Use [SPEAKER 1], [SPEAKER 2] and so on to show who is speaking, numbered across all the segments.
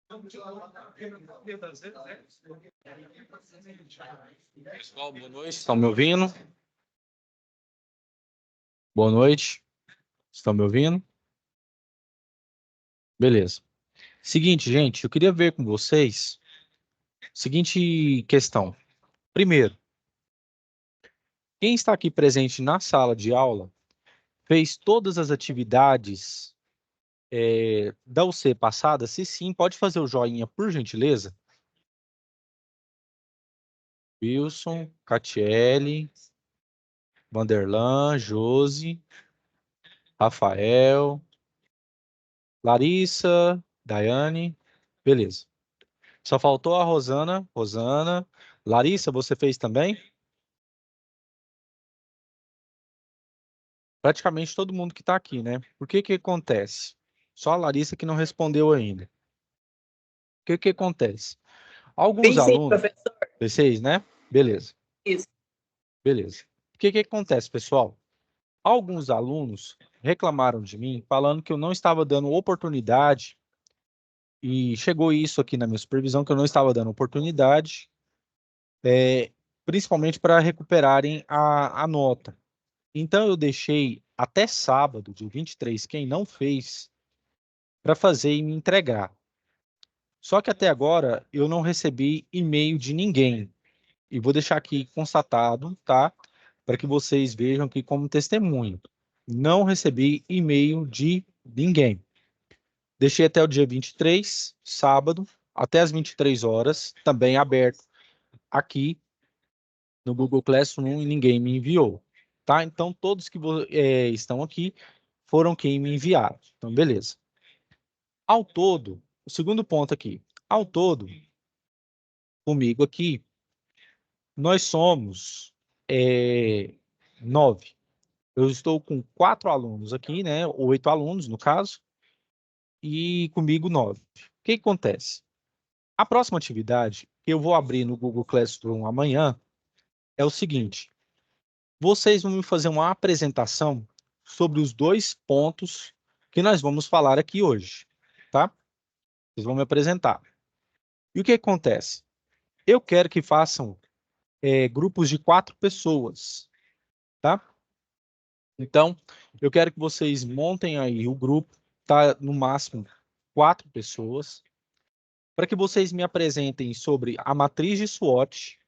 [SPEAKER 1] Pessoal, boa noite. Estão me ouvindo? Boa noite. Estão me ouvindo? Beleza. Seguinte, gente, eu queria ver com vocês. Seguinte questão. Primeiro, quem está aqui presente na sala de aula fez todas as atividades da UC passada? Se sim, pode fazer o joinha, por gentileza. Wilson, Catiele, Vanderlan, Josi, Rafael, Larissa, Daiane. Beleza. Só faltou a Rosana. Rosana. Larissa, você fez também? Praticamente todo mundo que está aqui, né? Por que que acontece? Só a Larissa que não respondeu ainda. O que que acontece? Alguns
[SPEAKER 2] Fez sim,
[SPEAKER 1] alunos...
[SPEAKER 2] professor.
[SPEAKER 1] Vocês, né? Beleza.
[SPEAKER 2] Isso.
[SPEAKER 1] Beleza. O que que acontece, pessoal? Alguns alunos reclamaram de mim, falando que eu não estava dando oportunidade, e chegou isso aqui na minha supervisão, que eu não estava dando oportunidade, principalmente para recuperarem a nota. Então, eu deixei até sábado, dia 23, quem não fez, para fazer e me entregar. Só que até agora, eu não recebi e-mail de ninguém. E vou deixar aqui constatado, tá? Para que vocês vejam aqui como testemunho. Não recebi e-mail de ninguém. Deixei até o dia 23, sábado, até as 23 horas, também aberto aqui no Google Classroom e ninguém me enviou, tá? Então, todos que estão aqui foram quem me enviaram. Então, beleza. Ao todo, o segundo ponto aqui, ao todo, comigo aqui, nós somos 9. Eu estou com 4 alunos aqui, né? 8 alunos, no caso, e comigo 9. O que acontece? A próxima atividade que eu vou abrir no Google Classroom amanhã é o seguinte: vocês vão me fazer uma apresentação sobre os 2 pontos que nós vamos falar aqui hoje, tá? Vocês vão me apresentar. E o que acontece? Eu quero que façam grupos de 4 pessoas, tá? Então, eu quero que vocês montem aí o grupo, tá? No máximo 4 pessoas, para que vocês me apresentem sobre a matriz de SWOT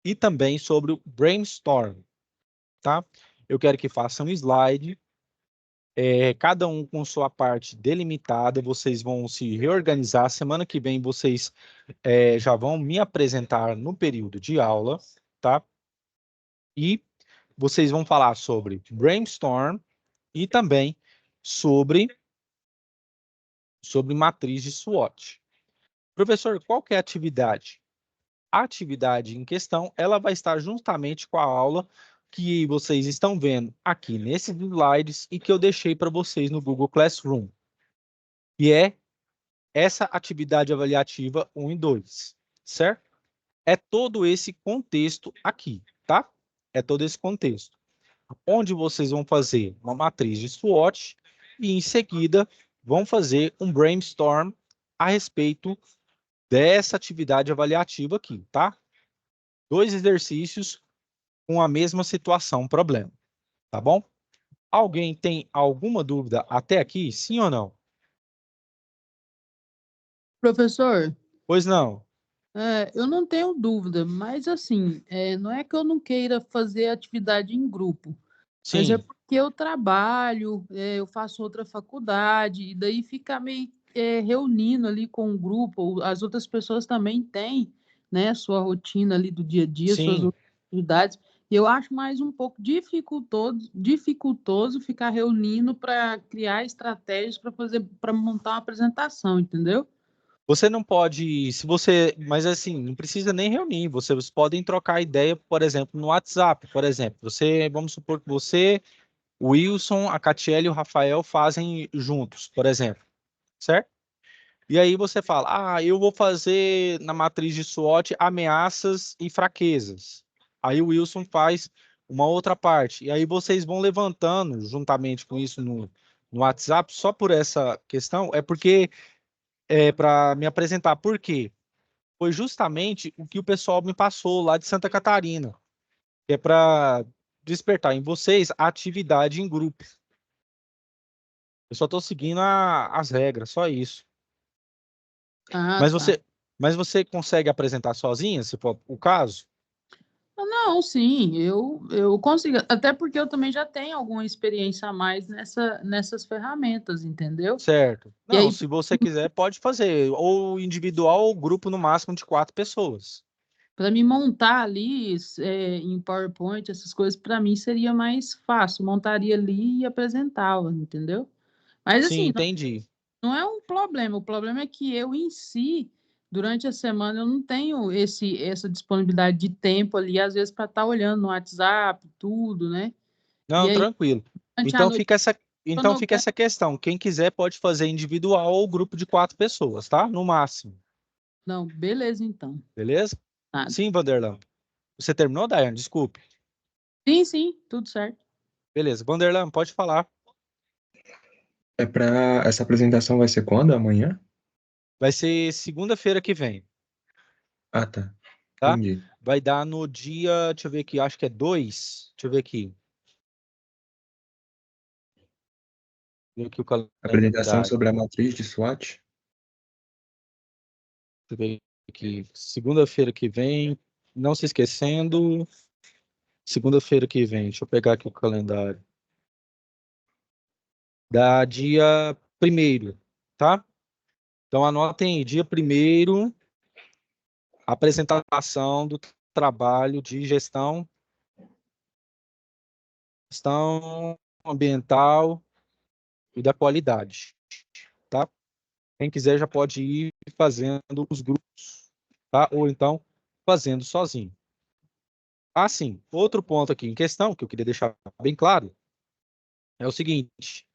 [SPEAKER 1] e também sobre o brainstorm, tá? Eu quero que façam um slide, cada um com sua parte delimitada, vocês vão se reorganizar. Semana que vem vocês já vão me apresentar no período de aula, tá? E vocês vão falar sobre brainstorm e também sobre matriz de SWOT. Professor, qual que é a atividade? A atividade em questão, ela vai estar juntamente com a aula que vocês estão vendo aqui nesses slides e que eu deixei para vocês no Google Classroom, que é essa atividade avaliativa 1 e 2, certo? É todo esse contexto aqui, tá? É todo esse contexto, onde vocês vão fazer uma matriz de SWOT e, em seguida, vão fazer um brainstorm a respeito dessa atividade avaliativa aqui, tá? 2 exercícios com a mesma situação, problema, tá bom? Alguém tem alguma dúvida até aqui, sim ou não?
[SPEAKER 2] Professor,
[SPEAKER 1] Pois não.
[SPEAKER 2] eu não tenho dúvida, mas assim, não é que eu não queira fazer atividade em grupo, mas é
[SPEAKER 1] Sim,
[SPEAKER 2] porque eu trabalho, eu faço outra faculdade, e daí ficar meio reunindo ali com o grupo, ou as outras pessoas também têm, né, sua rotina ali do dia a dia, suas
[SPEAKER 1] sim.
[SPEAKER 2] outras atividades, e eu acho mais um pouco dificultoso ficar reunindo para criar estratégias para fazer, para montar uma apresentação, entendeu?
[SPEAKER 1] Você não pode, se você, mas assim, não precisa nem reunir, vocês podem trocar ideia, por exemplo, no WhatsApp, por exemplo. Vamos supor que você, o Wilson, a Catiele e o Rafael fazem juntos, por exemplo, certo? E aí você fala, eu vou fazer na matriz de SWOT ameaças e fraquezas. Aí o Wilson faz uma outra parte. E aí vocês vão levantando, juntamente com isso no WhatsApp, só por essa questão, é porque para me apresentar. Por quê? Foi justamente o que o pessoal me passou lá de Santa Catarina, que é para despertar em vocês a atividade em grupo. Eu só estou seguindo as regras, só isso.
[SPEAKER 2] Ah,
[SPEAKER 1] Mas
[SPEAKER 2] tá.
[SPEAKER 1] você consegue apresentar sozinha, se for o caso?
[SPEAKER 2] Não, sim, eu consigo, até porque eu também já tenho alguma experiência a mais nessas ferramentas, entendeu?
[SPEAKER 1] Certo.
[SPEAKER 2] E
[SPEAKER 1] Não,
[SPEAKER 2] aí,
[SPEAKER 1] se você quiser, pode fazer, ou individual ou grupo no máximo de 4 pessoas.
[SPEAKER 2] para me montar ali em PowerPoint, essas coisas, para mim seria mais fácil. Montaria ali e apresentava, entendeu? Mas
[SPEAKER 1] Sim,
[SPEAKER 2] assim,
[SPEAKER 1] entendi.
[SPEAKER 2] não é um problema. O problema é que eu em si, durante a semana, eu não tenho essa disponibilidade de tempo ali, às vezes, para estar olhando no WhatsApp, tudo, né? E
[SPEAKER 1] Não,
[SPEAKER 2] aí,
[SPEAKER 1] tranquilo.
[SPEAKER 2] durante a
[SPEAKER 1] Então
[SPEAKER 2] noite,
[SPEAKER 1] fica essa,
[SPEAKER 2] eu
[SPEAKER 1] então
[SPEAKER 2] não
[SPEAKER 1] fica
[SPEAKER 2] quero.
[SPEAKER 1] essa questão. Quem quiser pode fazer individual ou grupo de 4 pessoas, tá? No máximo.
[SPEAKER 2] Não, beleza, então.
[SPEAKER 1] Beleza?
[SPEAKER 2] Nada.
[SPEAKER 1] Sim, Vanderlan. Você terminou, Daiane? Desculpe.
[SPEAKER 2] Sim, sim, tudo certo.
[SPEAKER 1] Beleza. Vanderlan, pode falar.
[SPEAKER 3] Essa apresentação vai ser quando? Amanhã?
[SPEAKER 1] Vai ser segunda-feira que vem,
[SPEAKER 3] Ah, tá.
[SPEAKER 1] tá?
[SPEAKER 3] Entendi.
[SPEAKER 1] Vai dar no dia, deixa eu ver aqui, acho que é 2. Deixa eu ver aqui. Ver aqui o
[SPEAKER 3] Apresentação
[SPEAKER 1] calendário.
[SPEAKER 3] sobre a matriz de SWOT.
[SPEAKER 1] Deixa eu ver aqui. Segunda-feira que vem. Não se esquecendo. Segunda-feira que vem. Deixa eu pegar aqui o calendário. Da dia 1º, tá? Então anotem aí, dia 1º, apresentação do trabalho de gestão ambiental e da qualidade, tá? Quem quiser já pode ir fazendo os grupos, tá? Ou então fazendo sozinho. Ah, sim. Outro ponto aqui em questão que eu queria deixar bem claro é o seguinte: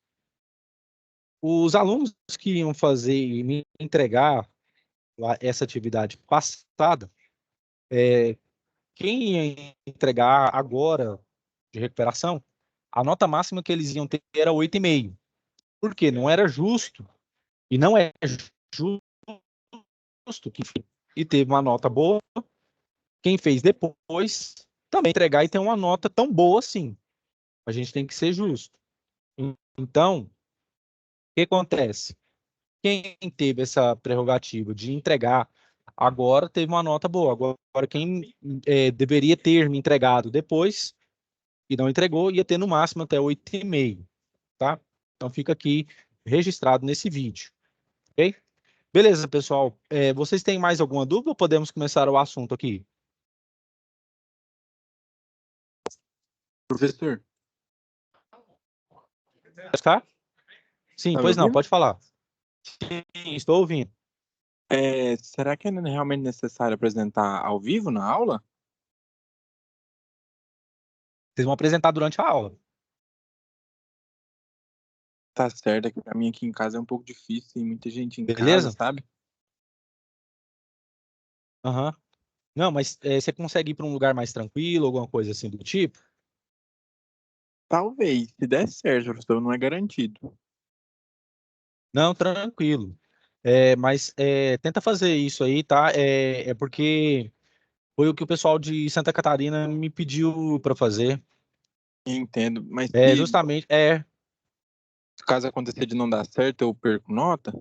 [SPEAKER 1] os alunos que iam fazer e me entregar essa atividade passada, quem ia entregar agora de recuperação, a nota máxima que eles iam ter era 8,5. Por quê? Não era justo, e não é justo que e teve uma nota boa, quem fez depois também entregar e ter uma nota tão boa assim. A gente tem que ser justo. Então, o que acontece? Quem teve essa prerrogativa de entregar agora teve uma nota boa. Agora, quem deveria ter me entregado depois e não entregou, ia ter no máximo até 8,5, tá? Então fica aqui registrado nesse vídeo, ok? Beleza, pessoal. Vocês têm mais alguma dúvida ou podemos começar o assunto aqui?
[SPEAKER 4] Professor,
[SPEAKER 1] Tá? Sim,
[SPEAKER 4] tá me
[SPEAKER 1] pois não,
[SPEAKER 4] ouvindo?
[SPEAKER 1] pode falar. Sim, estou ouvindo.
[SPEAKER 4] Será que é realmente necessário apresentar ao vivo na aula?
[SPEAKER 1] Vocês vão apresentar durante a aula,
[SPEAKER 4] Tá certo, é que pra mim aqui em casa é um pouco difícil, tem muita gente em casa,
[SPEAKER 1] beleza?
[SPEAKER 4] sabe?
[SPEAKER 1] Aham. Não, mas você consegue ir para um lugar mais tranquilo, alguma coisa assim do tipo?
[SPEAKER 4] Talvez, se der certo, professor, não é garantido.
[SPEAKER 1] Não, tranquilo. Mas tenta fazer isso aí, tá? É porque foi o que o pessoal de Santa Catarina me pediu para fazer.
[SPEAKER 4] Entendo, mas
[SPEAKER 1] É
[SPEAKER 4] se
[SPEAKER 1] justamente,
[SPEAKER 4] caso acontecer de não dar certo, eu perco nota?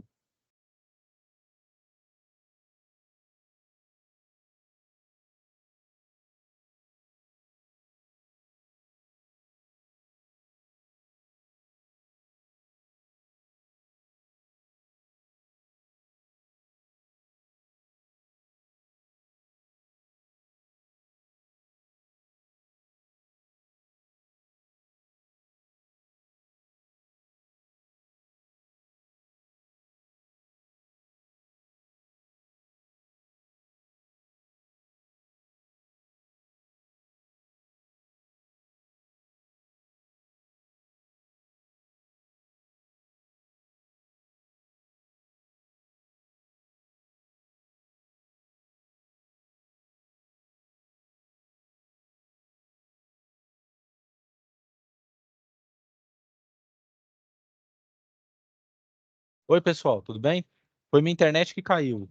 [SPEAKER 1] oi, pessoal, tudo bem? Foi minha internet que caiu.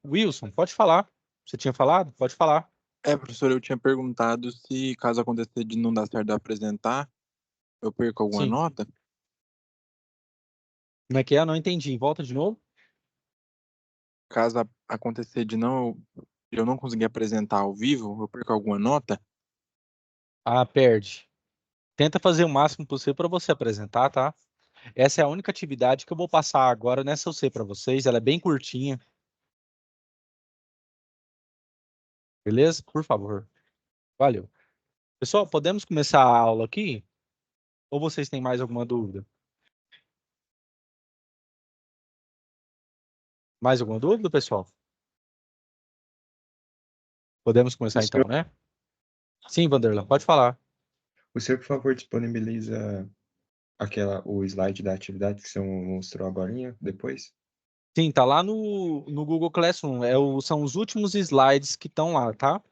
[SPEAKER 1] Wilson, pode falar. Você tinha falado? Pode falar.
[SPEAKER 4] Professor, eu tinha perguntado se, caso acontecer de não dar certo de apresentar, eu perco alguma
[SPEAKER 1] Sim.
[SPEAKER 4] nota?
[SPEAKER 1] Como é que é? Eu não entendi. Volta de novo.
[SPEAKER 4] Caso acontecer de eu não conseguir apresentar ao vivo, eu perco alguma nota?
[SPEAKER 1] Ah, perde. Tenta fazer o máximo possível para você apresentar, tá? Essa é a única atividade que eu vou passar agora nessa UC para vocês. Ela é bem curtinha. Beleza? Por favor. Valeu. Pessoal, podemos começar a aula aqui? Ou vocês têm mais alguma dúvida? Mais alguma dúvida, pessoal? Podemos começar então, né? Sim, Vanderlan, pode falar.
[SPEAKER 3] O senhor, por favor, disponibiliza o slide da atividade que você mostrou agorinha, depois?
[SPEAKER 1] Sim, tá lá no Google Classroom. São os últimos slides que estão lá, tá?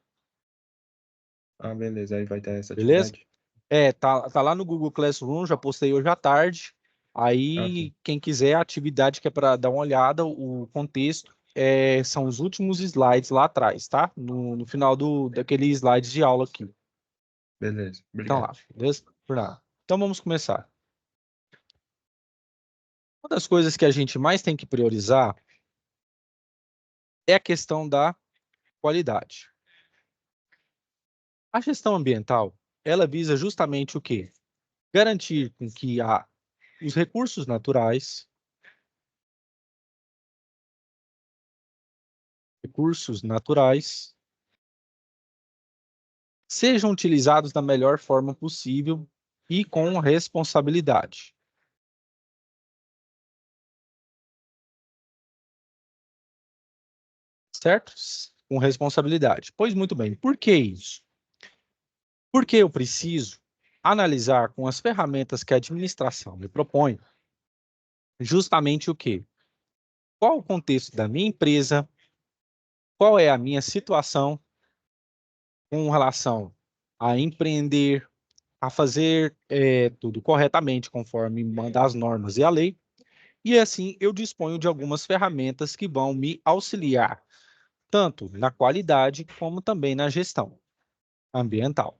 [SPEAKER 3] Ah, beleza. Aí vai ter essa
[SPEAKER 1] Beleza?
[SPEAKER 3] atividade?
[SPEAKER 1] Tá lá no Google Classroom, já postei hoje à tarde. Aí,
[SPEAKER 3] Ok.
[SPEAKER 1] quem quiser, a atividade que é para dar uma olhada, o contexto, são os últimos slides lá atrás, tá? No final daquele slide de aula aqui.
[SPEAKER 3] Beleza.
[SPEAKER 1] Então lá,
[SPEAKER 3] Obrigado.
[SPEAKER 1] beleza? Por lá. Então vamos começar. Uma das coisas que a gente mais tem que priorizar é a questão da qualidade. A gestão ambiental, ela visa justamente o quê? Garantir com que os recursos naturais sejam utilizados da melhor forma possível e com responsabilidade. Certo? Com responsabilidade. Pois muito bem, por que isso? Porque eu preciso analisar com as ferramentas que a administração me propõe justamente o quê? Qual o contexto da minha empresa? Qual é a minha situação com relação a empreender, a fazer tudo corretamente conforme manda as normas e a lei? E assim eu disponho de algumas ferramentas que vão me auxiliar tanto na qualidade como também na gestão ambiental.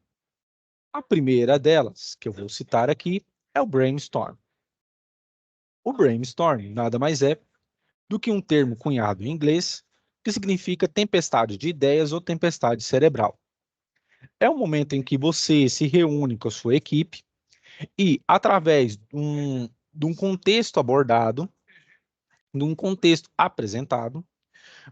[SPEAKER 1] A primeira delas, que eu vou citar aqui, é o Brainstorm. O Brainstorm nada mais é do que um termo cunhado em inglês que significa tempestade de ideias ou tempestade cerebral. É o momento em que você se reúne com a sua equipe e, através de um contexto abordado, de um contexto apresentado,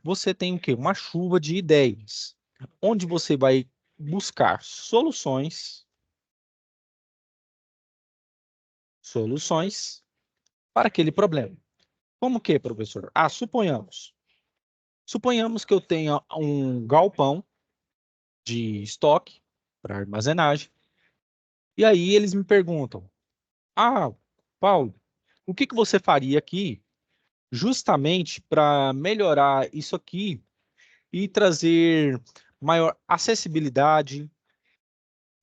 [SPEAKER 1] você tem o quê? Uma chuva de ideias, onde você vai buscar soluções para aquele problema. Como que, professor? Suponhamos que eu tenha um galpão de estoque para armazenagem, e aí eles me perguntam: Ah, Paulo, o que que você faria aqui justamente para melhorar isso aqui e trazer maior acessibilidade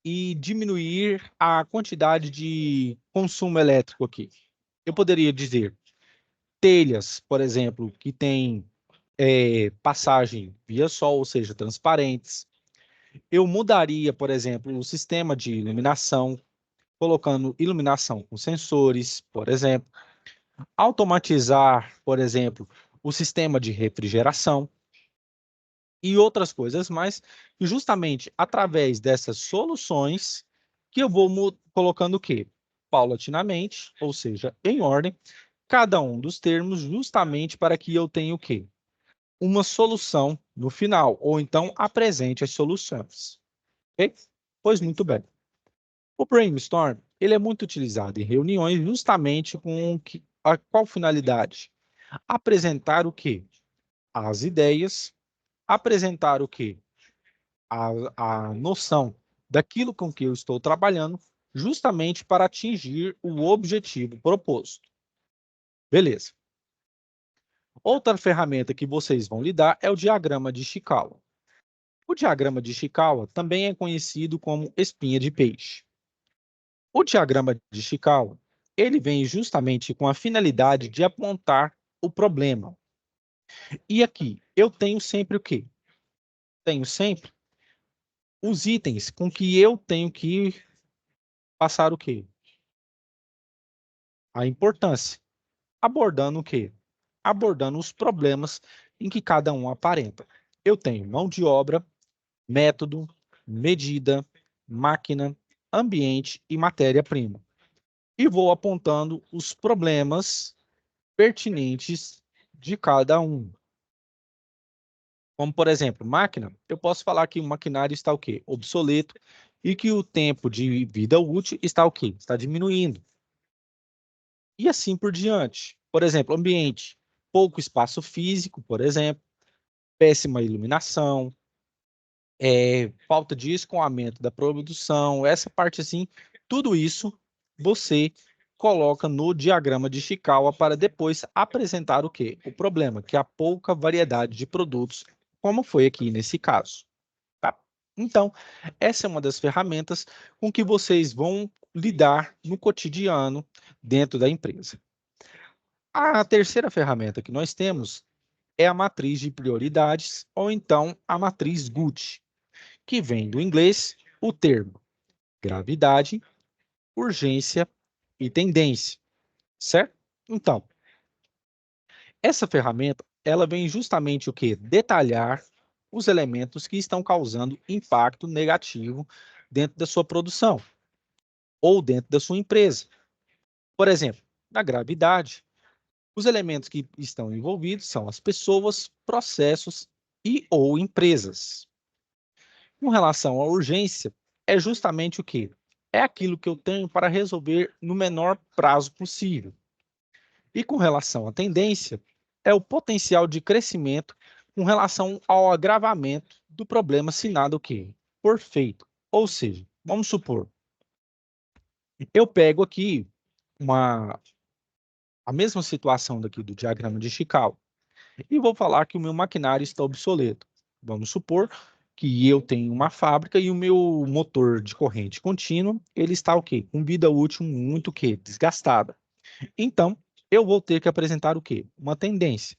[SPEAKER 1] e diminuir a quantidade de consumo elétrico aqui? Eu poderia dizer telhas, por exemplo, que tem passagem via sol, ou seja, transparentes. Eu mudaria, por exemplo, o sistema de iluminação, colocando iluminação com sensores, por exemplo. Automatizar, por exemplo, o sistema de refrigeração e outras coisas mais, e justamente através dessas soluções que eu vou colocando o quê? Paulatinamente, ou seja, em ordem, cada um dos termos, justamente para que eu tenha o quê? Uma solução no final, ou então apresente as soluções. Ok? Pois muito bem. O brainstorm, ele é muito utilizado em reuniões justamente com qual finalidade? Apresentar o quê? As ideias, apresentar o quê? A noção daquilo com que eu estou trabalhando, justamente para atingir o objetivo proposto. Beleza. Outra ferramenta que vocês vão lidar é o diagrama de Chikawa. O diagrama de Chikawa também é conhecido como espinha de peixe. O diagrama de Chikawa, ele vem justamente com a finalidade de apontar o problema. E aqui, eu tenho sempre o quê? Tenho sempre os itens com que eu tenho que passar o quê? A importância. Abordando o quê? Abordando os problemas em que cada um aparenta. Eu tenho mão de obra, método, medida, máquina, ambiente e matéria-prima. E vou apontando os problemas pertinentes de cada um. Como, por exemplo, máquina, eu posso falar que o maquinário está o quê? Obsoleto e que o tempo de vida útil está o quê? Está diminuindo. E assim por diante. Por exemplo, ambiente, pouco espaço físico, por exemplo, péssima iluminação, falta de escoamento da produção, essa parte assim, tudo isso você coloca no diagrama de Chikawa para depois apresentar o quê? O problema, que é a pouca variedade de produtos, como foi aqui nesse caso. Tá? Então, essa é uma das ferramentas com que vocês vão lidar no cotidiano dentro da empresa. A terceira ferramenta que nós temos é a matriz de prioridades, ou então a matriz GUT, que vem do inglês o termo gravidade, urgência e tendência, certo? Então, essa ferramenta, ela vem justamente o quê? Detalhar os elementos que estão causando impacto negativo dentro da sua produção ou dentro da sua empresa. Por exemplo, na gravidade, os elementos que estão envolvidos são as pessoas, processos e ou empresas. Com relação à urgência, é justamente o quê? É aquilo que eu tenho para resolver no menor prazo possível. E com relação à tendência, é o potencial de crescimento com relação ao agravamento do problema se nada o quê? For feito. Ou seja, vamos supor, eu pego aqui a mesma situação daqui do diagrama de Chikawa e vou falar que o meu maquinário está obsoleto. Vamos supor que eu tenho uma fábrica e o meu motor de corrente contínua, ele está o quê? Com vida útil muito o quê? Desgastada. Então, eu vou ter que apresentar o quê? Uma tendência.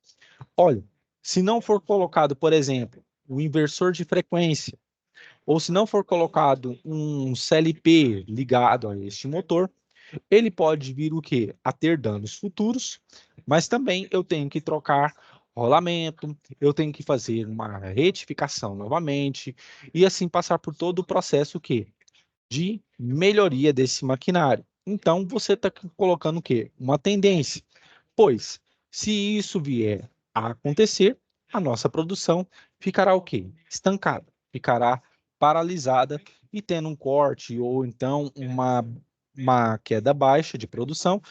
[SPEAKER 1] Olha, se não for colocado, por exemplo, o inversor de frequência, ou se não for colocado um CLP ligado a este motor, ele pode vir o quê? A ter danos futuros, mas também eu tenho que trocar rolamento, eu tenho que fazer uma retificação novamente, e assim passar por todo o processo o quê? De melhoria desse maquinário. Então, você está colocando o quê? Uma tendência. Pois, se isso vier a acontecer, a nossa produção ficará o quê? Estancada, ficará paralisada e tendo um corte ou então uma queda baixa de produção,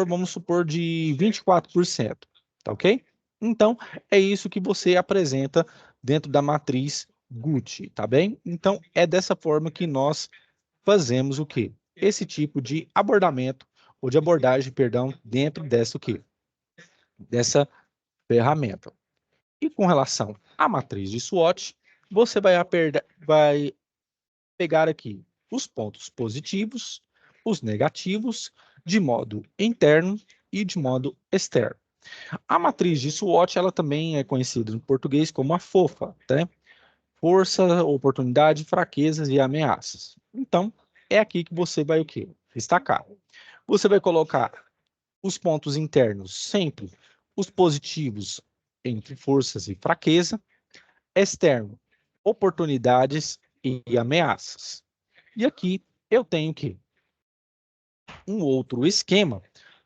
[SPEAKER 1] vamos supor, de 24%, tá ok? Então, é isso que você apresenta dentro da matriz GUT, tá bem? Então, é dessa forma que nós fazemos o quê? Esse tipo de abordamento, ou de abordagem, perdão, dentro dessa o quê? Dessa ferramenta. E com relação à matriz de SWOT, você vai pegar aqui os pontos positivos, os negativos, de modo interno e de modo externo. A matriz de SWOT, ela também é conhecida no português como a FOFA, né? Força, oportunidade, fraquezas e ameaças. Então, é aqui que você vai o quê? Destacar. Você vai colocar os pontos internos sempre os positivos entre forças e fraqueza, externo, oportunidades e ameaças. E aqui eu tenho que um outro esquema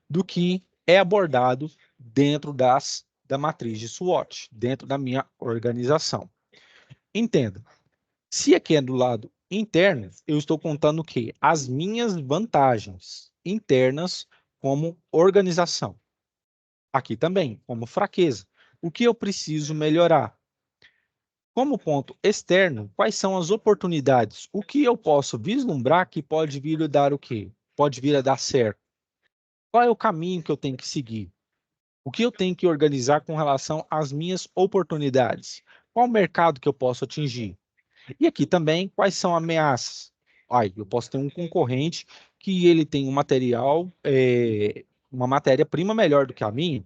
[SPEAKER 1] do que é abordado dentro da matriz de SWOT, dentro da minha organização. Entenda, se aqui é do lado interno, eu estou contando o quê? As minhas vantagens internas como organização. Aqui também, como fraqueza. O que eu preciso melhorar? Como ponto externo, quais são as oportunidades? O que eu posso vislumbrar que pode vir a dar o quê? Pode vir a dar certo. Qual é o caminho que eu tenho que seguir? O que eu tenho que organizar com relação às minhas oportunidades? Qual o mercado que eu posso atingir? E aqui também, quais são ameaças? Eu posso ter um concorrente que ele tem um material, uma matéria-prima melhor do que a minha,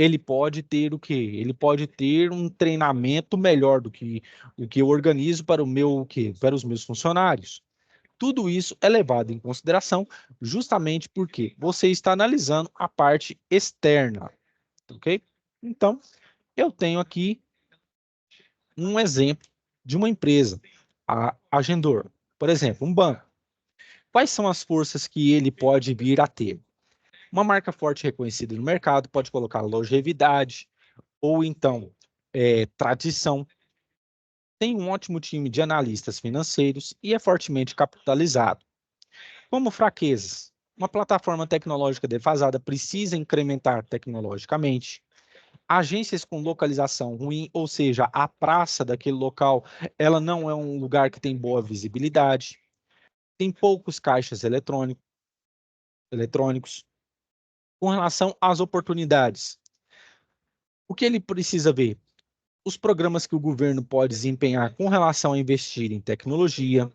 [SPEAKER 1] ele pode ter o quê? Ele pode ter um treinamento melhor do que o que eu organizo para o meu o quê? Para os meus funcionários. Tudo isso é levado em consideração justamente porque você está analisando a parte externa, ok? Então, eu tenho aqui um exemplo de uma empresa, a Agendor. Por exemplo, um banco. Quais são as forças que ele pode vir a ter? Uma marca forte reconhecida no mercado pode colocar longevidade ou então tradição. Tem um ótimo time de analistas financeiros e é fortemente capitalizado. Como fraquezas, uma plataforma tecnológica defasada precisa incrementar tecnologicamente. Agências com localização ruim, ou seja, a praça daquele local, ela não é um lugar que tem boa visibilidade. Tem poucos caixas eletrônicos. Com relação às oportunidades, o que ele precisa ver? Os programas que o governo pode desempenhar com relação a investir em tecnologia.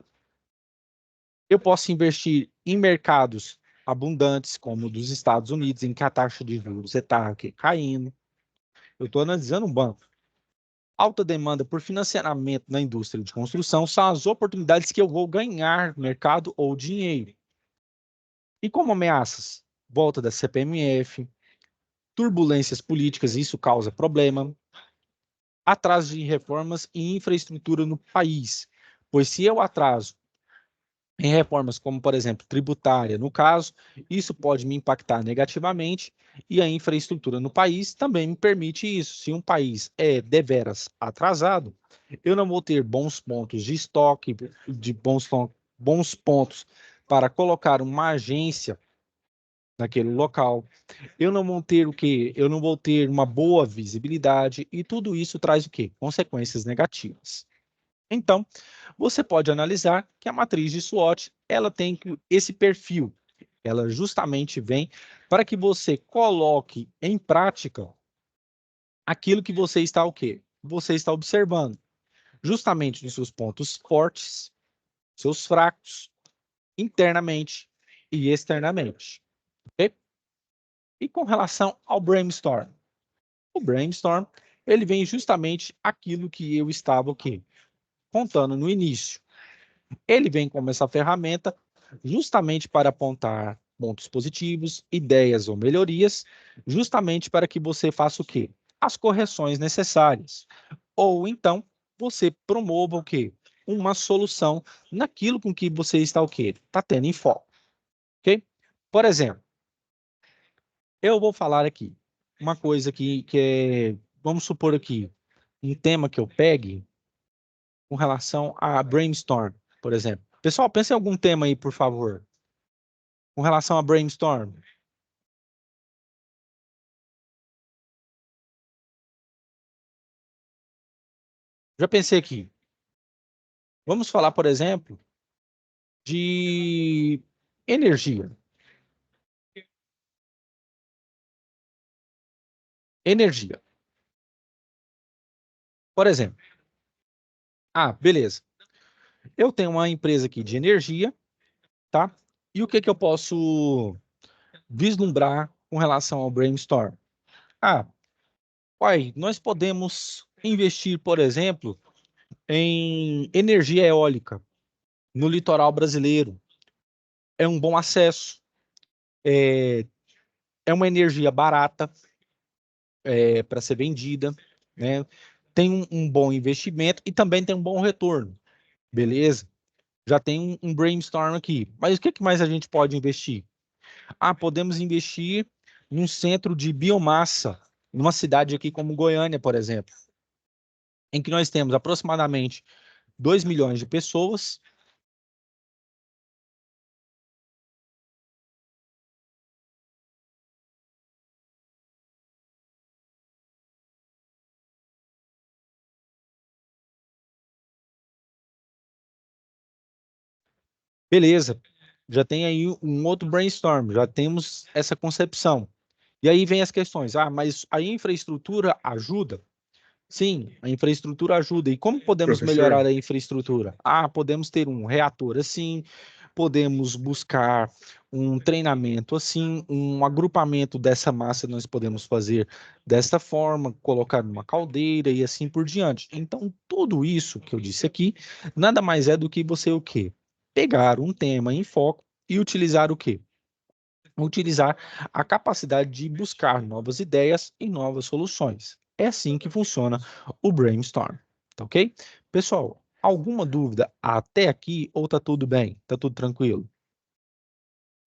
[SPEAKER 1] Eu posso investir em mercados abundantes, como o dos Estados Unidos, em que a taxa de juros está caindo. Eu estou analisando um banco. Alta demanda por financiamento na indústria de construção são as oportunidades que eu vou ganhar mercado ou dinheiro. E como ameaças? Volta da CPMF, turbulências políticas, isso causa problema. Atraso de reformas e infraestrutura no país, pois se eu atraso em reformas como, por exemplo, tributária, no caso, isso pode me impactar negativamente e a infraestrutura no país também me permite isso. Se um país é deveras atrasado, eu não vou ter bons pontos de estoque, de bons pontos para colocar uma agência naquele local. Eu não vou ter o quê? Eu não vou ter uma boa visibilidade e tudo isso traz o quê? Consequências negativas. Então, você pode analisar que a matriz de SWOT, ela tem esse perfil. Ela justamente vem para que você coloque em prática aquilo que você está o quê? Você está observando. Justamente nos seus pontos fortes, seus fracos, internamente e externamente. Okay? E com relação ao brainstorm? O brainstorm, ele vem justamente aquilo que eu estava o quê? Contando no início. Ele vem como essa ferramenta justamente para apontar pontos positivos, ideias ou melhorias, justamente para que você faça o quê? As correções necessárias. Ou então, você promova o quê? Uma solução naquilo com que você está o quê? Está tendo em foco. Ok? Por exemplo, eu vou falar aqui uma coisa que é, vamos supor aqui, um tema que eu pegue com relação a brainstorm, por exemplo. Pessoal, pense em algum tema aí, por favor, com relação a brainstorm. Já pensei aqui. Vamos falar, por exemplo, de energia. Energia. Por exemplo. Beleza. Eu tenho uma empresa aqui de energia, tá? E o que que eu posso vislumbrar com relação ao brainstorm? Nós podemos investir, por exemplo, em energia eólica no litoral brasileiro. É um bom acesso, é uma energia barata para ser vendida, né? Tem um bom investimento e também tem um bom retorno, beleza? Já tem um brainstorm aqui. Mas o que mais a gente pode investir? Podemos investir num centro de biomassa, numa cidade aqui como Goiânia, por exemplo, em que nós temos aproximadamente 2 milhões de pessoas. Beleza, já tem aí um outro brainstorm, já temos essa concepção. E aí vem as questões, mas a infraestrutura ajuda? Sim, a infraestrutura ajuda. E como podemos melhorar
[SPEAKER 3] Professor,
[SPEAKER 1] a infraestrutura? Podemos ter um reator assim, podemos buscar um treinamento assim, um agrupamento dessa massa nós podemos fazer desta forma, colocar numa caldeira e assim por diante. Então, tudo isso que eu disse aqui, nada mais é do que você o quê? Pegar um tema em foco e utilizar o quê? Utilizar a capacidade de buscar novas ideias e novas soluções. É assim que funciona o brainstorm, tá ok? Pessoal, alguma dúvida até aqui ou tá tudo bem? Tá tudo tranquilo?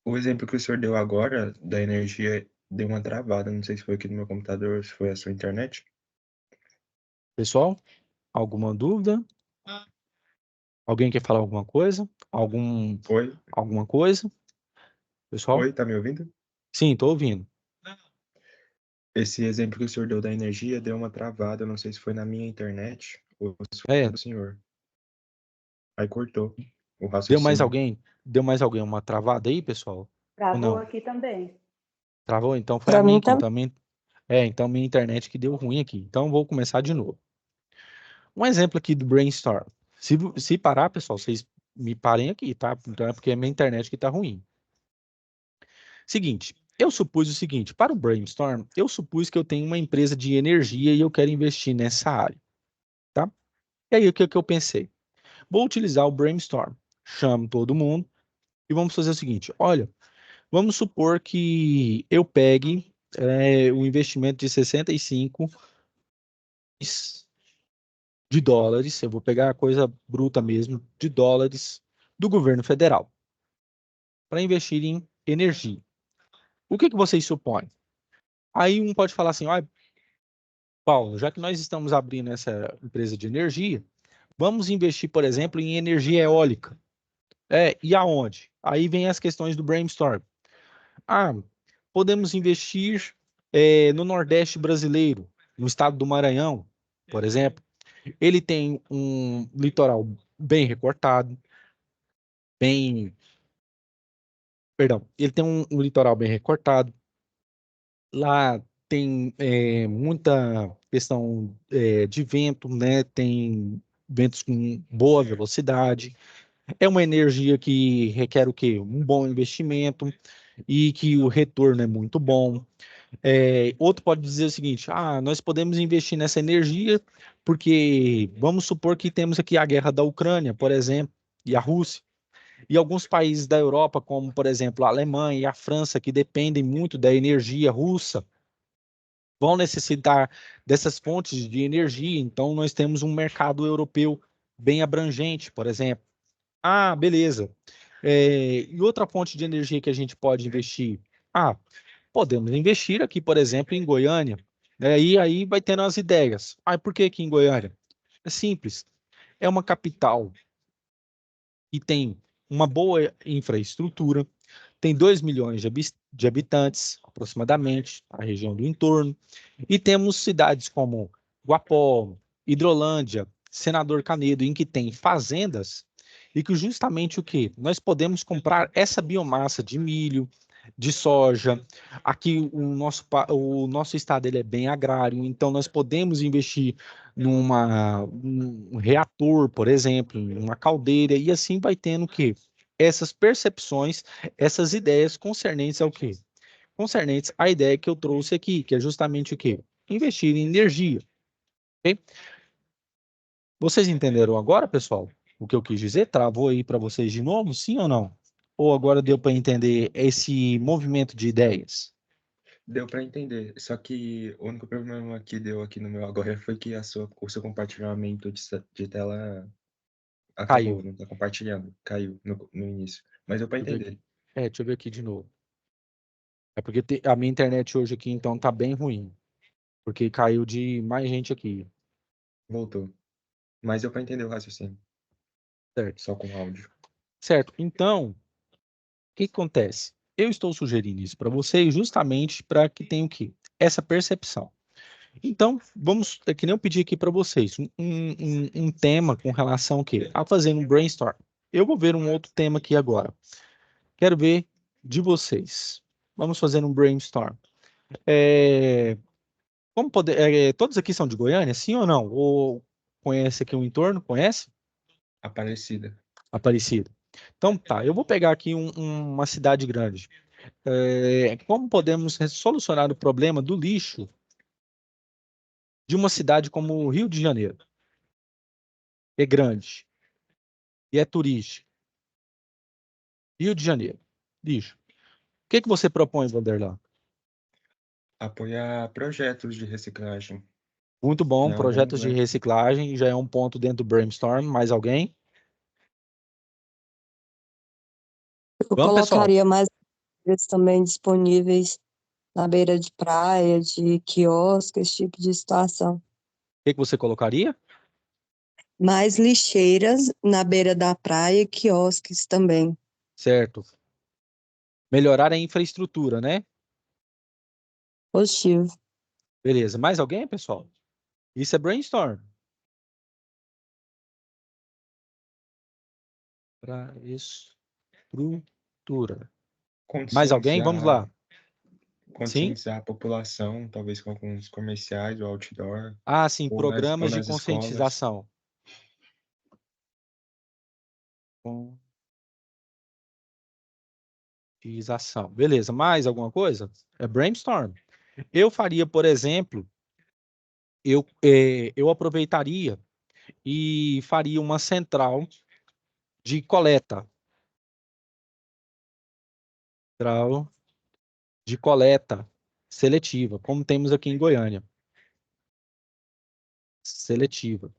[SPEAKER 3] O exemplo que o senhor deu agora da energia deu uma travada. Não sei se foi aqui no meu computador ou se foi a sua internet.
[SPEAKER 1] Pessoal, alguma dúvida? Alguém quer falar alguma coisa?
[SPEAKER 3] Oi?
[SPEAKER 1] Alguma coisa? Pessoal?
[SPEAKER 3] Oi, tá me ouvindo?
[SPEAKER 1] Sim, tô ouvindo.
[SPEAKER 3] Esse exemplo que o senhor deu da energia deu uma travada. Eu não sei se foi na minha internet ou se foi
[SPEAKER 1] É,
[SPEAKER 3] na do senhor. Aí cortou o
[SPEAKER 1] deu mais
[SPEAKER 3] raciocínio.
[SPEAKER 1] alguém? Deu mais alguém uma travada aí, pessoal? Ou
[SPEAKER 5] Travou
[SPEAKER 1] não?
[SPEAKER 5] aqui também.
[SPEAKER 1] Travou? Então foi a
[SPEAKER 6] Para
[SPEAKER 1] minha
[SPEAKER 6] mim
[SPEAKER 1] aqui.
[SPEAKER 6] também.
[SPEAKER 1] Então minha internet que deu ruim aqui. Então vou começar de novo. Um exemplo aqui do brainstorm. Se parar, pessoal, vocês me parem aqui, tá? Então é porque é minha internet que tá ruim. Seguinte, eu supus o seguinte, para o brainstorm, eu supus que eu tenho uma empresa de energia e eu quero investir nessa área, tá? E aí o que eu pensei? Vou utilizar o brainstorm. Chamo todo mundo e vamos fazer o seguinte, olha, vamos supor que eu pegue o investimento de 65 de dólares, eu vou pegar a coisa bruta mesmo, de dólares do governo federal, para investir em energia. O que vocês supõem? Aí um pode falar assim, olha, Paulo, já que nós estamos abrindo essa empresa de energia, vamos investir, por exemplo, em energia eólica. E aonde? Aí vem as questões do brainstorm. Ah, podemos investir no Nordeste brasileiro, no estado do Maranhão, por exemplo. Ele tem um litoral bem recortado, bem. Perdão, ele tem um litoral bem recortado. Lá tem muita questão de vento, né? Tem ventos com boa velocidade. É uma energia que requer o quê? Um bom investimento e que o retorno é muito bom. Outro pode dizer o seguinte: nós podemos investir nessa energia porque vamos supor que temos aqui a guerra da Ucrânia, por exemplo, e a Rússia. E alguns países da Europa, como por exemplo a Alemanha e a França, que dependem muito da energia russa, vão necessitar dessas fontes de energia. Então, nós temos um mercado europeu bem abrangente, por exemplo. Beleza. E outra fonte de energia que a gente pode investir? Podemos investir aqui, por exemplo, em Goiânia. E aí vai tendo as ideias. Por que aqui em Goiânia? É simples. É uma capital que tem uma boa infraestrutura, tem 2 milhões de habitantes, aproximadamente, a região do entorno, e temos cidades como Guapó, Hidrolândia, Senador Canedo, em que tem fazendas, e que justamente o que? Nós podemos comprar essa biomassa de milho, de soja. Aqui o nosso estado ele é bem agrário, então nós podemos investir num reator, por exemplo, em uma caldeira, e assim vai tendo o quê? Essas percepções, essas ideias concernentes ao quê? Concernentes à ideia que eu trouxe aqui, que é justamente o quê? Investir em energia. Ok? Vocês entenderam agora, pessoal? O que eu quis dizer? Travou aí para vocês de novo, sim ou não? Ou agora deu para entender esse movimento de ideias?
[SPEAKER 3] Deu para entender. Só que o único problema que deu aqui no meu agora foi que o seu compartilhamento de tela acabou,
[SPEAKER 1] Caiu.
[SPEAKER 3] não tá compartilhando. Caiu no início. Mas deu para
[SPEAKER 1] Deixa eu ver
[SPEAKER 3] entender.
[SPEAKER 1] aqui. Deixa eu ver aqui de novo. É porque a minha internet hoje aqui, então, tá bem ruim. Porque caiu de mais gente aqui.
[SPEAKER 3] Voltou. Mas deu para entender o raciocínio.
[SPEAKER 1] Certo.
[SPEAKER 3] Só com áudio.
[SPEAKER 1] Certo. Então, o que acontece? Eu estou sugerindo isso para vocês justamente para que tenham o quê? Essa percepção. Então, vamos, que nem eu pedi aqui para vocês, um tema com relação ao quê? A fazer um brainstorm. Eu vou ver um outro tema aqui agora. Quero ver de vocês. Vamos fazer um brainstorm. Todos aqui são de Goiânia, sim ou não? Ou conhece aqui o entorno? Conhece?
[SPEAKER 3] Aparecida.
[SPEAKER 1] Aparecido. Então, tá, eu vou pegar aqui uma cidade grande. Como podemos solucionar o problema do lixo de uma cidade como o Rio de Janeiro? É grande e é turístico. Rio de Janeiro, lixo. O que você propõe, Vanderlan?
[SPEAKER 3] Apoiar projetos de reciclagem.
[SPEAKER 1] Muito bom,
[SPEAKER 3] Tem alguns,
[SPEAKER 1] projetos de
[SPEAKER 3] né?
[SPEAKER 1] reciclagem, já é um ponto dentro do brainstorm. Mais alguém?
[SPEAKER 5] Eu
[SPEAKER 1] Vamos, pessoal.
[SPEAKER 5] colocaria mais lixeiras também disponíveis na beira de praia, de quiosque, esse tipo de situação.
[SPEAKER 1] O que você colocaria?
[SPEAKER 5] Mais lixeiras na beira da praia, quiosques também.
[SPEAKER 1] Certo. Melhorar a infraestrutura, né?
[SPEAKER 5] Positivo.
[SPEAKER 1] Beleza. Mais alguém, pessoal? Isso é brainstorm. Infraestrutura. Mais alguém? Vamos lá. Sim?
[SPEAKER 3] Conscientizar a população, talvez com alguns comerciais ou outdoor,
[SPEAKER 1] Ah, sim,
[SPEAKER 3] ou
[SPEAKER 1] programas de
[SPEAKER 3] nas escolas.
[SPEAKER 1] conscientização. Conscientização. Beleza. Mais alguma coisa? É brainstorm. Eu faria, por exemplo, eu aproveitaria e faria uma central de coleta. Central de coleta seletiva, como temos aqui em Goiânia. Seletiva.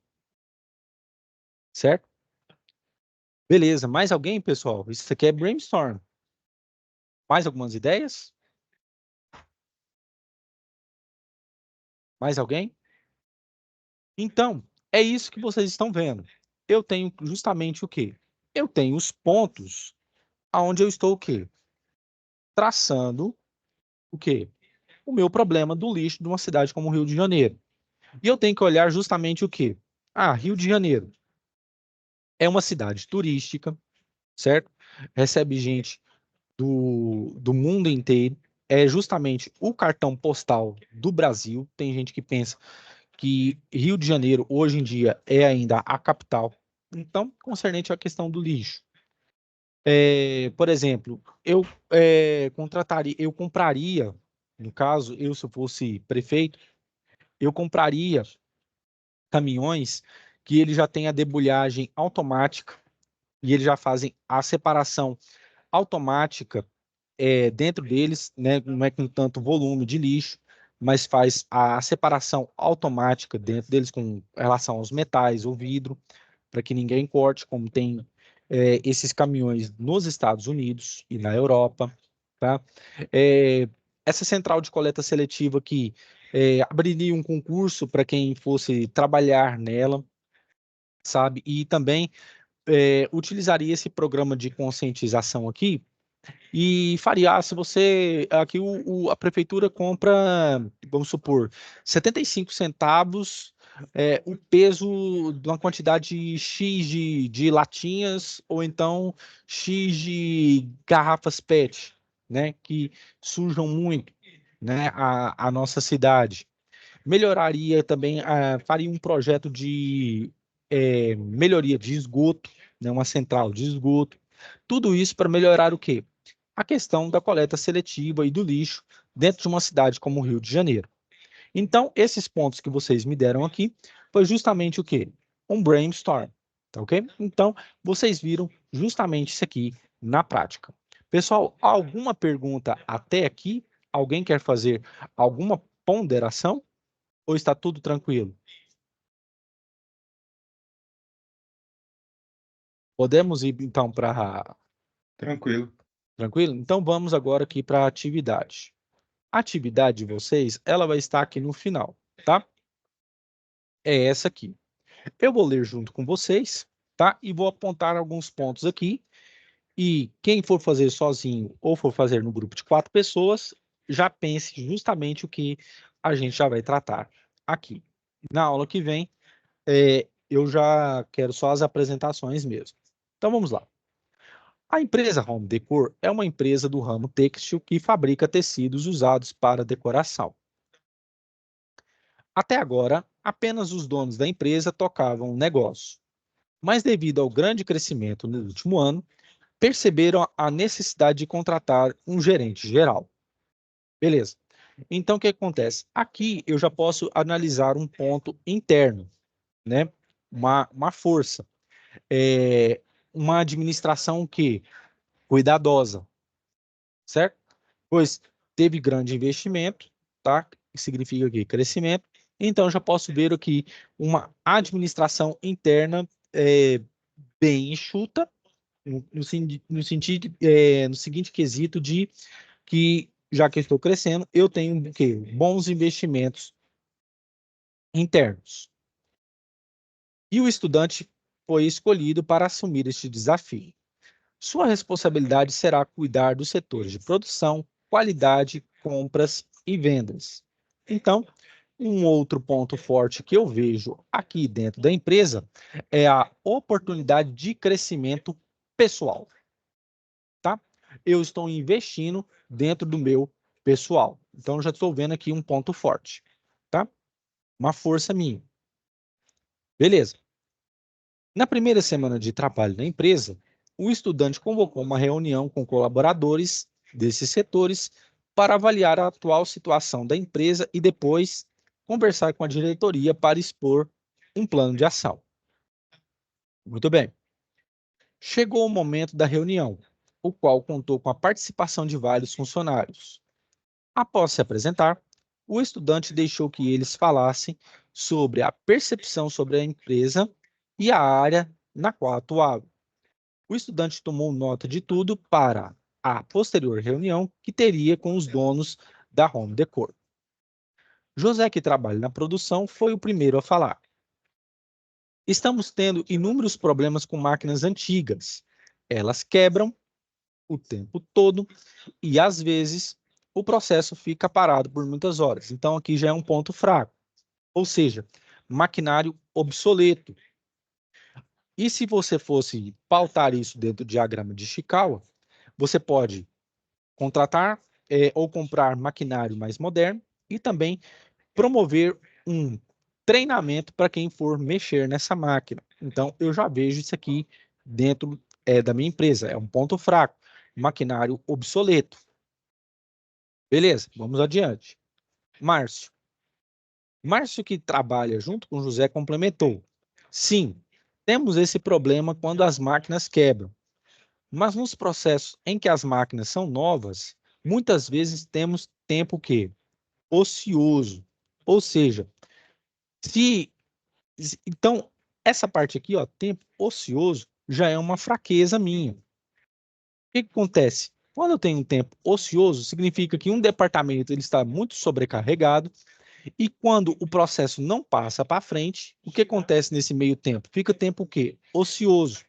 [SPEAKER 1] Certo? Beleza. Mais alguém, pessoal? Isso aqui é brainstorm. Mais algumas ideias? Mais alguém? Então, é isso que vocês estão vendo. Eu tenho justamente o quê? Eu tenho os pontos aonde eu estou o quê? Traçando o quê? O meu problema do lixo de uma cidade como o Rio de Janeiro. E eu tenho que olhar justamente o quê? Ah, Rio de Janeiro é uma cidade turística, certo? Recebe gente do mundo inteiro. É justamente o cartão postal do Brasil. Tem gente que pensa que Rio de Janeiro, hoje em dia, é ainda a capital. Então, concernente à questão do lixo. Por exemplo, eu compraria, no caso, eu se eu fosse prefeito, eu compraria caminhões que ele já tem a debulhagem automática e eles já fazem a separação automática dentro deles, né, não é com tanto volume de lixo, mas faz a separação automática dentro deles com relação aos metais, o vidro, para que ninguém corte, como tem esses caminhões nos Estados Unidos e na Europa, tá? Essa central de coleta seletiva aqui abriria um concurso para quem fosse trabalhar nela, sabe? E também utilizaria esse programa de conscientização aqui e faria, se você, aqui a prefeitura compra, vamos supor, 75 centavos, o peso de uma quantidade X de latinhas, ou então X de garrafas PET, né, que sujam muito, né, a nossa cidade. Melhoraria também, faria um projeto de melhoria de esgoto, né, uma central de esgoto, tudo isso para melhorar o quê? A questão da coleta seletiva e do lixo dentro de uma cidade como o Rio de Janeiro. Então, esses pontos que vocês me deram aqui foi justamente o quê? Um brainstorm, tá ok? Então, vocês viram justamente isso aqui na prática. Pessoal, alguma pergunta até aqui? Alguém quer fazer alguma ponderação? Ou está tudo tranquilo? Podemos ir então para...
[SPEAKER 3] Tranquilo.
[SPEAKER 1] Tranquilo? Então vamos agora aqui para a atividade. A atividade de vocês, ela vai estar aqui no final, tá? É essa aqui. Eu vou ler junto com vocês, tá? E vou apontar alguns pontos aqui. E quem for fazer sozinho ou for fazer no grupo de 4 pessoas, já pense justamente o que a gente já vai tratar aqui. Na aula que vem, eu já quero só as apresentações mesmo. Então vamos lá. A empresa Home Decor é uma empresa do ramo têxtil que fabrica tecidos usados para decoração. Até agora, apenas os donos da empresa tocavam o negócio. Mas devido ao grande crescimento no último ano, perceberam a necessidade de contratar um gerente geral. Beleza. Então, o que acontece? Aqui eu já posso analisar um ponto interno, né? Uma força. Uma administração que cuidadosa, certo? Pois teve grande investimento, tá? Que significa aqui crescimento. Então, já posso ver aqui uma administração interna bem enxuta, no sentido, no seguinte quesito de que, já que eu estou crescendo, eu tenho o quê? Bons investimentos internos. E o estudante foi escolhido para assumir este desafio. Sua responsabilidade será cuidar dos setores de produção, qualidade, compras e vendas. Então, um outro ponto forte que eu vejo aqui dentro da empresa é a oportunidade de crescimento pessoal, tá? Eu estou investindo dentro do meu pessoal. Então, já estou vendo aqui um ponto forte, tá? Uma força minha. Beleza. Na primeira semana de trabalho na empresa, o estudante convocou uma reunião com colaboradores desses setores para avaliar a atual situação da empresa e depois conversar com a diretoria para expor um plano de ação. Muito bem. Chegou o momento da reunião, o qual contou com a participação de vários funcionários. Após se apresentar, o estudante deixou que eles falassem sobre a percepção sobre a empresa e a área na qual atuava. O estudante tomou nota de tudo para a posterior reunião que teria com os donos da Home Decor. José, que trabalha na produção, foi o primeiro a falar. Estamos tendo inúmeros problemas com máquinas antigas. Elas quebram o tempo todo e, às vezes, o processo fica parado por muitas horas. Então, aqui já é um ponto fraco. Ou seja, maquinário obsoleto. E se você fosse pautar isso dentro do diagrama de Chikawa, você pode contratar ou comprar maquinário mais moderno e também promover um treinamento para quem for mexer nessa máquina. Então, eu já vejo isso aqui dentro da minha empresa. É um ponto fraco. Maquinário obsoleto. Beleza, vamos adiante. Márcio. Márcio, que trabalha junto com José, complementou. Sim, temos esse problema quando as máquinas quebram. Mas nos processos em que as máquinas são novas, muitas vezes temos tempo que ocioso. Ou seja, então essa parte aqui, ó, tempo ocioso, já é uma fraqueza minha. O que acontece? Quando eu tenho um tempo ocioso, significa que um departamento ele está muito sobrecarregado e quando o processo não passa para frente, o que acontece nesse meio tempo? Fica tempo o quê? Ocioso.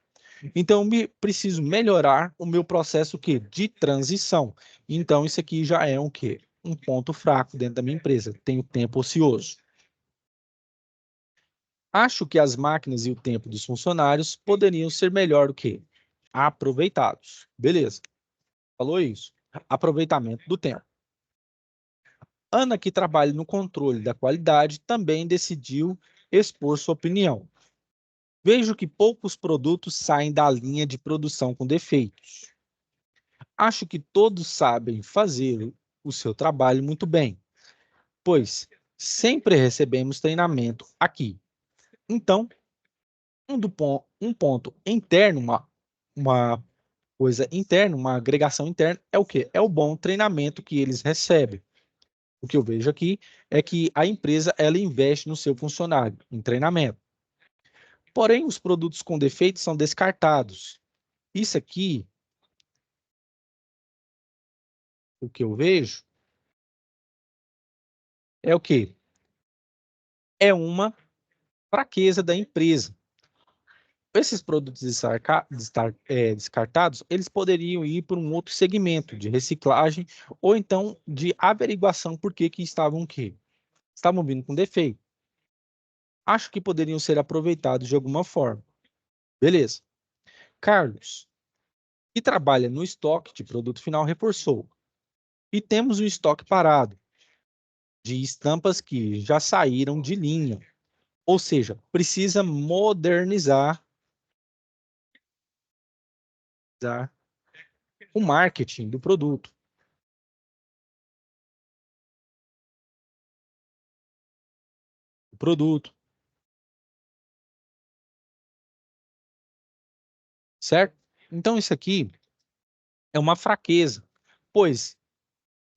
[SPEAKER 1] Então, preciso melhorar o meu processo o quê? De transição. Então, isso aqui já é um quê? Um ponto fraco dentro da minha empresa. Tenho tempo ocioso. Acho que as máquinas e o tempo dos funcionários poderiam ser melhor do que aproveitados. Beleza. Falou isso. Aproveitamento do tempo. Ana, que trabalha no controle da qualidade, também decidiu expor sua opinião. Vejo que poucos produtos saem da linha de produção com defeitos. Acho que todos sabem fazer o seu trabalho muito bem, pois sempre recebemos treinamento aqui. Então, um ponto interno, uma coisa interna, uma agregação interna, é o quê? É o bom treinamento que eles recebem. O que eu vejo aqui é que a empresa ela investe no seu funcionário, em treinamento. Porém, os produtos com defeitos são descartados. Isso aqui, o que eu vejo, é o quê? É uma fraqueza da empresa. Esses produtos descartados, eles poderiam ir para um outro segmento de reciclagem ou então de averiguação por que estavam o quê? Estavam vindo com defeito. Acho que poderiam ser aproveitados de alguma forma. Beleza. Carlos, que trabalha no estoque de produto final, reforçou. E temos o estoque parado de estampas que já saíram de linha. Ou seja, precisa modernizar o marketing do produto. O produto. Certo? Então, isso aqui é uma fraqueza, pois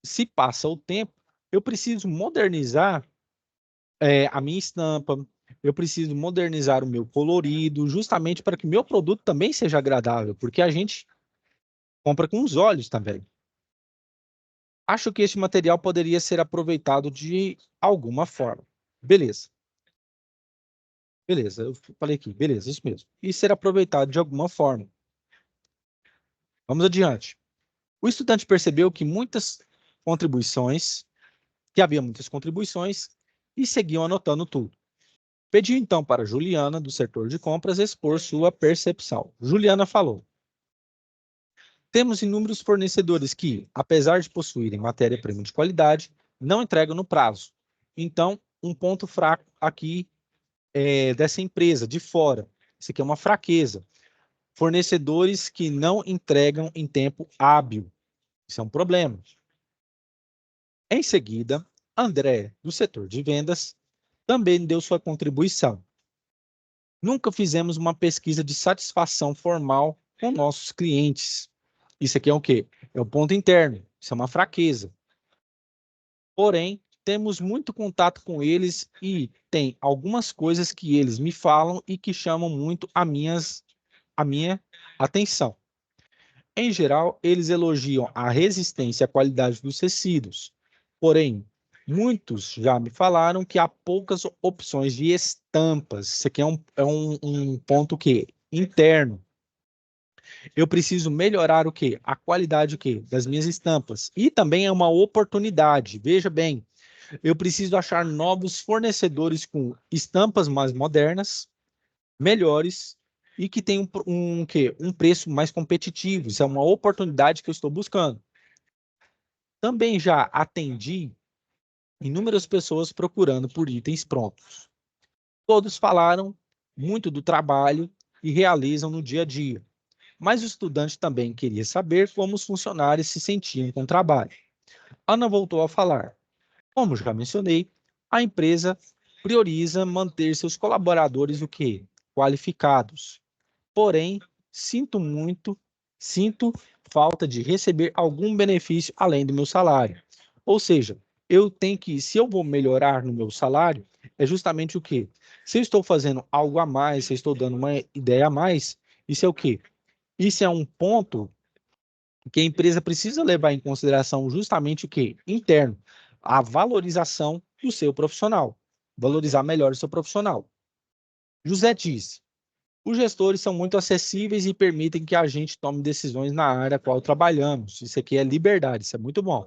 [SPEAKER 1] se passa o tempo, eu preciso modernizar a minha estampa, eu preciso modernizar o meu colorido, justamente para que meu produto também seja agradável, porque a gente compra com os olhos também. Acho que este material poderia ser aproveitado de alguma forma. Beleza. Beleza, eu falei aqui, beleza, isso mesmo. E ser aproveitado de alguma forma. Vamos adiante. O estudante percebeu que havia muitas contribuições, e seguiam anotando tudo. Pediu então para Juliana, do setor de compras, expor sua percepção. Juliana falou: temos inúmeros fornecedores que, apesar de possuírem matéria-prima de qualidade, não entregam no prazo. Então, um ponto fraco aqui dessa empresa, de fora. Isso aqui é uma fraqueza. Fornecedores que não entregam em tempo hábil. Isso é um problema. Em seguida, André, do setor de vendas, também deu sua contribuição. Nunca fizemos uma pesquisa de satisfação formal com nossos clientes. Isso aqui é o quê? É o ponto interno. Isso é uma fraqueza. Porém, temos muito contato com eles e tem algumas coisas que eles me falam e que chamam muito a minha atenção. Em geral, eles elogiam a resistência e a qualidade dos tecidos. Porém, muitos já me falaram que há poucas opções de estampas. Isso aqui é um ponto que interno. Eu preciso melhorar o quê? A qualidade o quê? Das minhas estampas. E também é uma oportunidade. Veja bem, eu preciso achar novos fornecedores com estampas mais modernas, melhores e que tenham um preço mais competitivo. Isso é uma oportunidade que eu estou buscando. Também já atendi inúmeras pessoas procurando por itens prontos. Todos falaram muito do trabalho e realizam no dia a dia. Mas o estudante também queria saber como os funcionários se sentiam com o trabalho. Ana voltou a falar. Como já mencionei, a empresa prioriza manter seus colaboradores o quê? Qualificados. Porém, sinto falta de receber algum benefício além do meu salário. Ou seja, se eu vou melhorar no meu salário, é justamente o quê? Se eu estou fazendo algo a mais, se eu estou dando uma ideia a mais, isso é o quê? Isso é um ponto que a empresa precisa levar em consideração justamente o quê? Interno, a valorização do seu profissional, valorizar melhor o seu profissional. José disse: os gestores são muito acessíveis e permitem que a gente tome decisões na área a qual trabalhamos. Isso aqui é liberdade, isso é muito bom.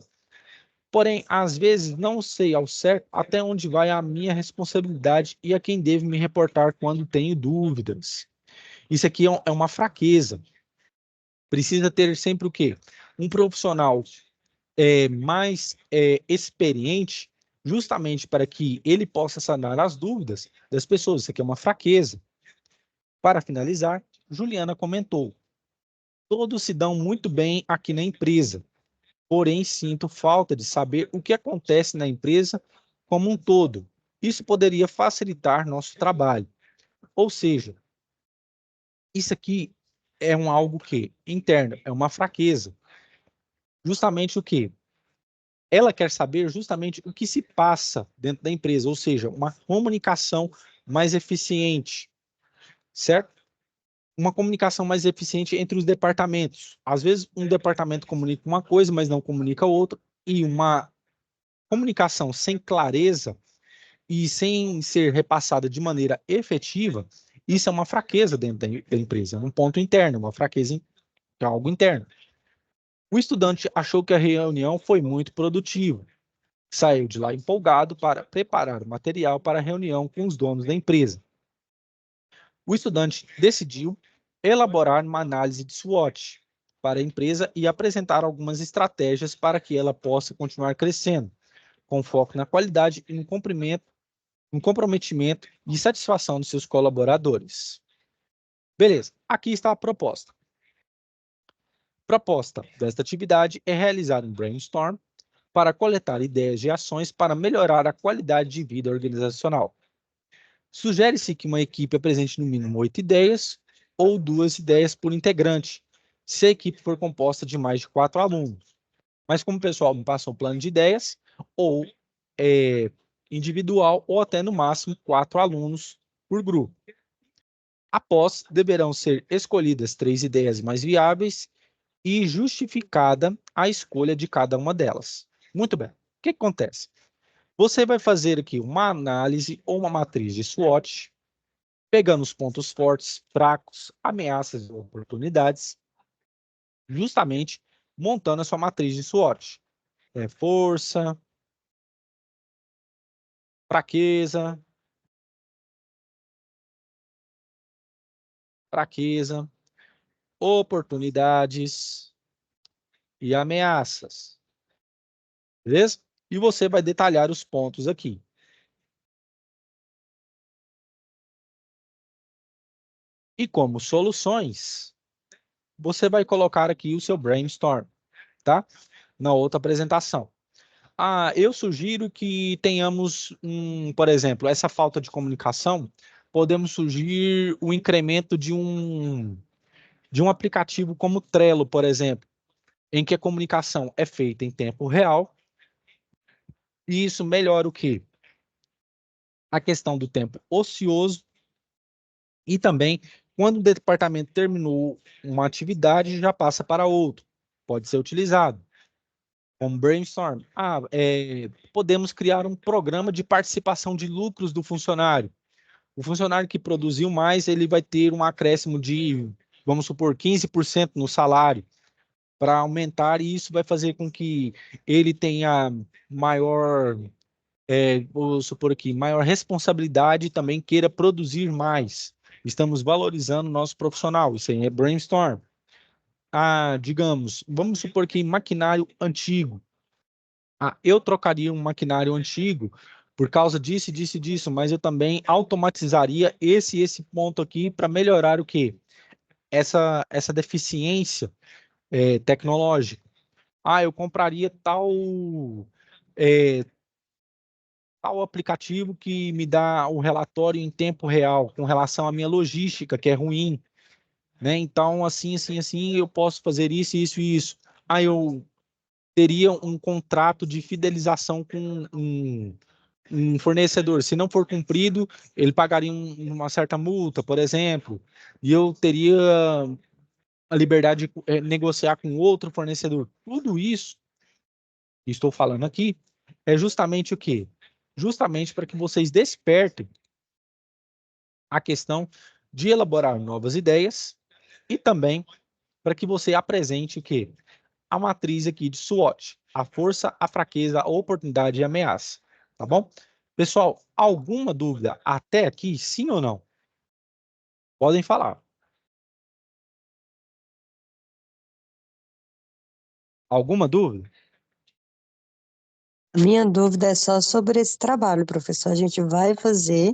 [SPEAKER 1] Porém, às vezes não sei ao certo até onde vai a minha responsabilidade e a quem devo me reportar quando tenho dúvidas. Isso aqui é uma fraqueza. Precisa ter sempre o quê? Um profissional mais experiente, justamente para que ele possa sanar as dúvidas das pessoas. Isso aqui é uma fraqueza. Para finalizar, Juliana comentou: todos se dão muito bem aqui na empresa, porém sinto falta de saber o que acontece na empresa como um todo. Isso poderia facilitar nosso trabalho. Ou seja, isso aqui é algo que interno, é uma fraqueza. Justamente o que? Ela quer saber justamente o que se passa dentro da empresa, ou seja, uma comunicação mais eficiente, certo? Uma comunicação mais eficiente entre os departamentos. Às vezes, um departamento comunica uma coisa, mas não comunica outra, e uma comunicação sem clareza e sem ser repassada de maneira efetiva, isso é uma fraqueza dentro da empresa, um ponto interno, uma fraqueza é algo interno. O estudante achou que a reunião foi muito produtiva. Saiu de lá empolgado para preparar o material para a reunião com os donos da empresa. O estudante decidiu elaborar uma análise de SWOT para a empresa e apresentar algumas estratégias para que ela possa continuar crescendo, com foco na qualidade e no comprometimento e satisfação dos seus colaboradores. Beleza, aqui está a proposta. Proposta desta atividade é realizar um brainstorm para coletar ideias de ações para melhorar a qualidade de vida organizacional. Sugere-se que uma equipe apresente no mínimo 8 ideias ou 2 ideias por integrante, se a equipe for composta de mais de 4 alunos. Mas como o pessoal me passou um plano de ideias, ou individual, ou até no máximo 4 alunos por grupo. Após, deverão ser escolhidas 3 ideias mais viáveis e justificada a escolha de cada uma delas. Muito bem. O que acontece? Você vai fazer aqui uma análise ou uma matriz de SWOT, pegando os pontos fortes, fracos, ameaças e oportunidades, justamente montando a sua matriz de SWOT. Força, fraqueza, oportunidades e ameaças. Beleza? E você vai detalhar os pontos aqui. E como soluções, você vai colocar aqui o seu brainstorm, tá? Na outra apresentação. Eu sugiro que tenhamos, por exemplo, essa falta de comunicação, podemos sugerir o incremento de um aplicativo como Trello, por exemplo, em que a comunicação é feita em tempo real, e isso melhora o quê? A questão do tempo ocioso, e também, quando o departamento terminou uma atividade, já passa para outro. Pode ser utilizado como brainstorm. Podemos criar um programa de participação de lucros do funcionário. O funcionário que produziu mais, ele vai ter um acréscimo de, vamos supor, 15% no salário, para aumentar, e isso vai fazer com que ele tenha maior, vou supor aqui, maior responsabilidade e também queira produzir mais. Estamos valorizando o nosso profissional, isso aí é brainstorm. Digamos, vamos supor que maquinário antigo. Eu trocaria um maquinário antigo por causa disso, disso e disso, mas eu também automatizaria esse ponto aqui para melhorar o quê? Essa deficiência tecnológica. Eu compraria tal aplicativo que me dá o relatório em tempo real com relação à minha logística, que é ruim, né? Então, assim, eu posso fazer isso, isso e isso. Eu teria um contrato de fidelização com um fornecedor. Se não for cumprido, ele pagaria uma certa multa, por exemplo, e eu teria a liberdade de negociar com outro fornecedor. Tudo isso que estou falando aqui é justamente o quê? Justamente para que vocês despertem a questão de elaborar novas ideias e também para que você apresente o quê? A matriz aqui de SWOT, a força, a fraqueza, a oportunidade e a ameaça, tá bom? Pessoal, alguma dúvida até aqui, sim ou não? Podem falar. Alguma dúvida?
[SPEAKER 5] A minha dúvida é só sobre esse trabalho, professor. A gente vai fazer,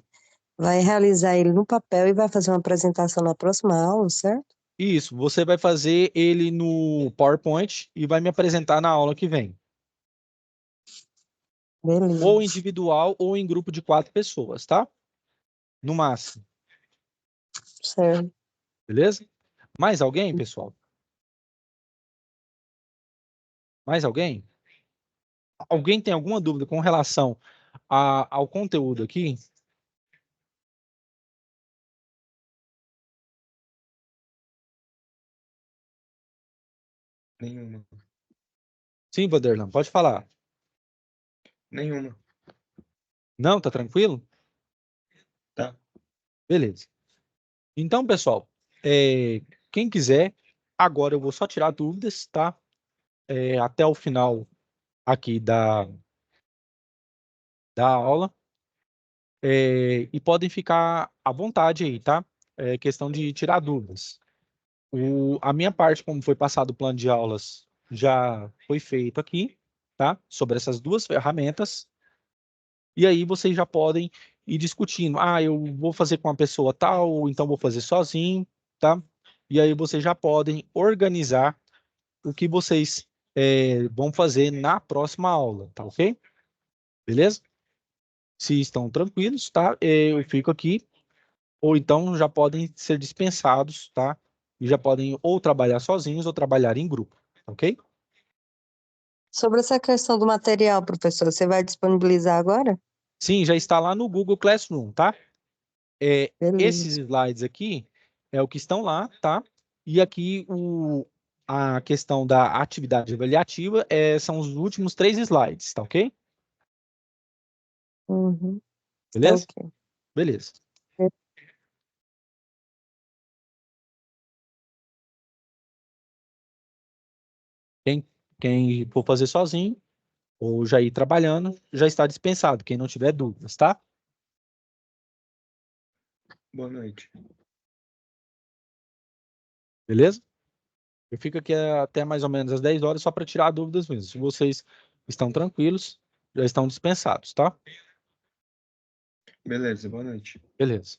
[SPEAKER 5] vai realizar ele no papel e vai fazer uma apresentação na próxima aula, certo?
[SPEAKER 1] Isso, você vai fazer ele no PowerPoint e vai me apresentar na aula que vem.
[SPEAKER 5] Beleza.
[SPEAKER 1] Ou individual ou em grupo de 4 pessoas, tá? No máximo.
[SPEAKER 5] Certo.
[SPEAKER 1] Beleza? Mais alguém, pessoal? Mais alguém? Alguém tem alguma dúvida com relação ao conteúdo aqui?
[SPEAKER 3] Nenhuma.
[SPEAKER 1] Sim, Vanderlan, pode falar.
[SPEAKER 3] Nenhuma.
[SPEAKER 1] Não, tá tranquilo?
[SPEAKER 3] Tá.
[SPEAKER 1] Beleza. Então, pessoal, quem quiser, agora eu vou só tirar dúvidas, tá? Até o final aqui da aula. E podem ficar à vontade aí, tá? É questão de tirar dúvidas. A minha parte, como foi passado o plano de aulas, já foi feito aqui, tá? Sobre essas duas ferramentas. E aí vocês já podem ir discutindo. Eu vou fazer com uma pessoa tal, ou então vou fazer sozinho, tá? E aí vocês já podem organizar o que vocês vão fazer na próxima aula, tá ok? Beleza? Se estão tranquilos, tá? Eu fico aqui, ou então já podem ser dispensados, tá? E já podem ou trabalhar sozinhos ou trabalhar em grupo, ok?
[SPEAKER 5] Sobre essa questão do material, professor, você vai disponibilizar agora?
[SPEAKER 1] Sim, já está lá no Google Classroom, tá? Esses
[SPEAKER 5] Beleza.
[SPEAKER 1] slides aqui é o que estão lá, tá? E aqui a questão da atividade avaliativa são os últimos 3 slides, tá ok?
[SPEAKER 5] Uhum. Tá
[SPEAKER 1] Beleza?
[SPEAKER 5] ok.
[SPEAKER 1] Beleza. Quem for fazer sozinho ou já ir trabalhando, já está dispensado, quem não tiver dúvidas, tá?
[SPEAKER 3] Boa noite.
[SPEAKER 1] Beleza? Eu fico aqui até mais ou menos às 10 horas só para tirar dúvidas mesmo. Se vocês estão tranquilos, já estão dispensados, tá?
[SPEAKER 3] Beleza, boa noite.
[SPEAKER 1] Beleza.